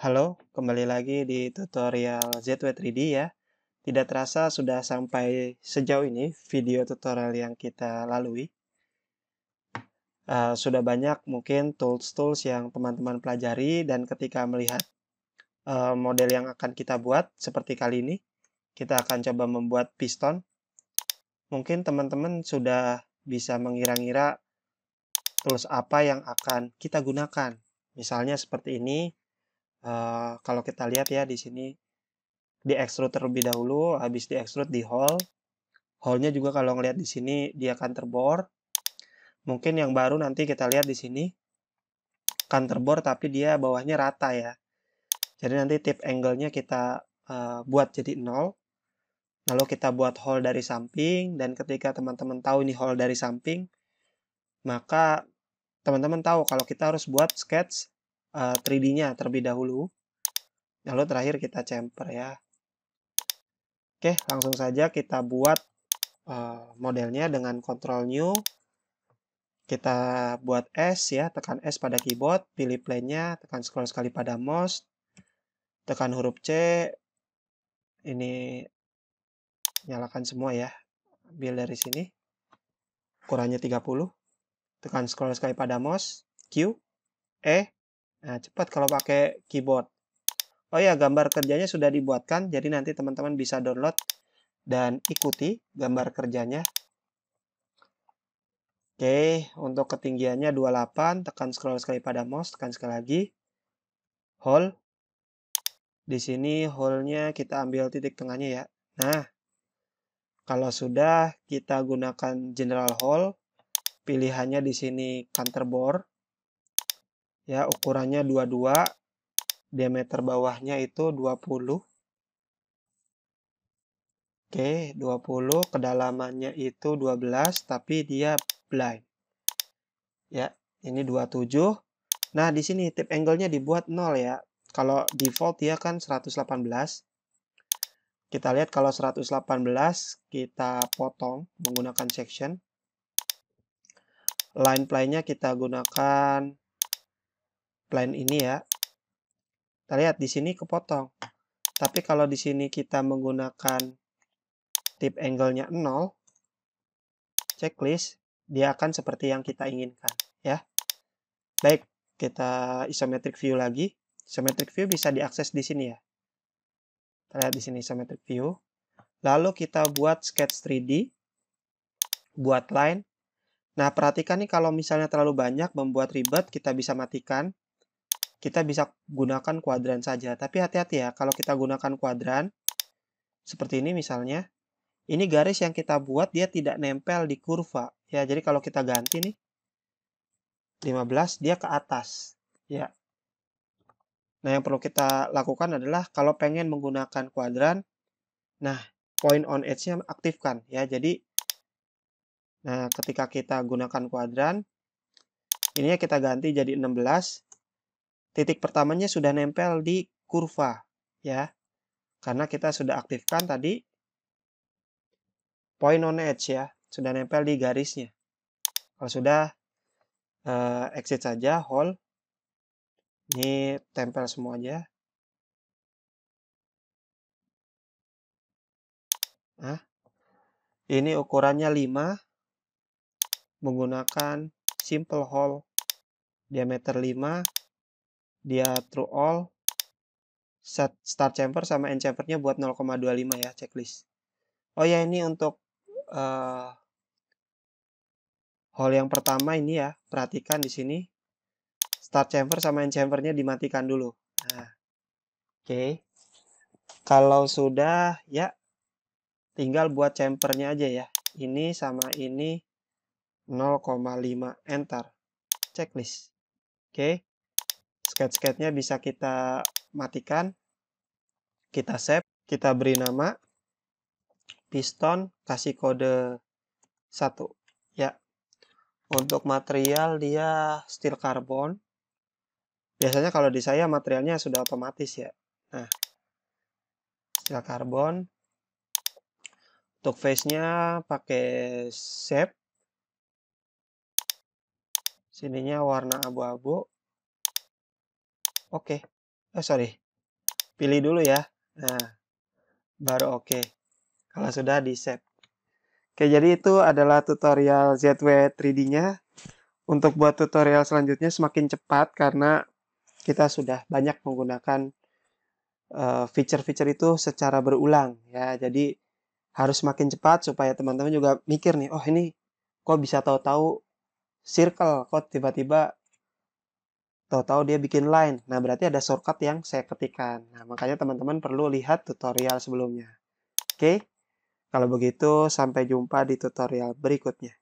Halo, kembali lagi di tutorial ZW3D ya. Tidak terasa sudah sampai sejauh ini video tutorial yang kita lalui. Sudah banyak mungkin tools-tools yang teman-teman pelajari dan ketika melihat model yang akan kita buat seperti kali ini, kita akan coba membuat piston. Mungkin teman-teman sudah bisa mengira-ngira tools apa yang akan kita gunakan. Misalnya seperti ini, kalau kita lihat ya di sini di extrude terlebih dahulu, habis di extrude di hole. Hole-nya juga kalau ngelihat di sini dia akan terbor. Mungkin yang baru nanti kita lihat di sini akan terbor tapi dia bawahnya rata ya. Jadi nanti tip angle-nya kita buat jadi 0. Lalu kita buat hole dari samping dan ketika teman-teman tahu ini hole dari samping, maka teman-teman tahu kalau kita harus buat sketch 3D-nya terlebih dahulu. Lalu terakhir kita chamfer ya. Oke, langsung saja kita buat modelnya dengan Ctrl New. Kita buat S ya, tekan S pada keyboard, pilih plane-nya, tekan scroll sekali pada mouse, tekan huruf C, ini nyalakan semua ya, ambil dari sini, ukurannya 30, tekan scroll sekali pada mouse, Q, E, nah cepat kalau pakai keyboard. Oh ya, gambar kerjanya sudah dibuatkan, jadi nanti teman-teman bisa download dan ikuti gambar kerjanya. Oke, untuk ketinggiannya 28, tekan scroll sekali pada mouse, tekan sekali lagi, hole. Di sini hole-nya kita ambil titik tengahnya ya. Nah, kalau sudah kita gunakan general hole, pilihannya di sini counter bore. Ya, ukurannya 22, diameter bawahnya itu 20. Oke, 20, kedalamannya itu 12, tapi dia blind. Ya, ini 27. Nah, di sini tip angle-nya dibuat 0 ya. Kalau default dia kan 118. Kita lihat kalau 118 kita potong menggunakan section. Line plane-nya kita gunakan plane ini ya. Kita lihat di sini kepotong. Tapi kalau di sini kita menggunakan tip angle-nya 0, checklist, dia akan seperti yang kita inginkan ya. Baik, kita isometric view lagi. Isometric view bisa diakses di sini ya. Kita lihat di sini isometric view. Lalu kita buat sketch 3D, buat line. Nah, perhatikan nih kalau misalnya terlalu banyak membuat ribet, kita bisa matikan. Kita bisa gunakan kuadran saja. Tapi hati-hati ya, kalau kita gunakan kuadran, seperti ini misalnya, ini garis yang kita buat dia tidak nempel di kurva. Ya, jadi kalau kita ganti nih, 15 dia ke atas. Ya. Nah, yang perlu kita lakukan adalah kalau pengen menggunakan kuadran, nah, point on edge-nya aktifkan. Ya, jadi, nah, ketika kita gunakan kuadran, ininya kita ganti jadi 16. Titik pertamanya sudah nempel di kurva. Ya, karena kita sudah aktifkan tadi point on edge ya, sudah nempel di garisnya. Kalau sudah, exit saja, hold. Ini tempel semua aja. Nah, ini ukurannya 5, menggunakan simple hole, diameter 5, dia true all, set start chamfer sama end chamfernya buat 0,25 ya, checklist. Oh ya, ini untuk hole yang pertama ini ya, perhatikan di sini, start chamfer sama end chamfernya dimatikan dulu. Nah, oke. Kalau sudah, ya, tinggal buat chamfernya aja ya. Ini sama ini 0,5 enter. Checklist. Oke. Sketch-sketchnya bisa kita matikan. Kita save. Kita beri nama. Piston. Kasih kode 1. Ya. Untuk material dia steel carbon. Biasanya kalau di saya materialnya sudah otomatis ya. Nah. Steel carbon. Untuk face-nya pakai shape. Sininya warna abu-abu. Oke. sorry, pilih dulu ya. Nah, baru oke. Kalau sudah di-save. Oke, jadi itu adalah tutorial ZW 3D-nya. Untuk buat tutorial selanjutnya semakin cepat karena kita sudah banyak menggunakan fitur-fitur itu secara berulang ya. Jadi harus semakin cepat supaya teman-teman juga mikir nih, oh ini kok bisa tahu-tahu circle, kok tiba-tiba tahu-tahu dia bikin line. Nah, berarti ada shortcut yang saya ketikkan. Nah, makanya teman-teman perlu lihat tutorial sebelumnya. Oke, kalau begitu sampai jumpa di tutorial berikutnya.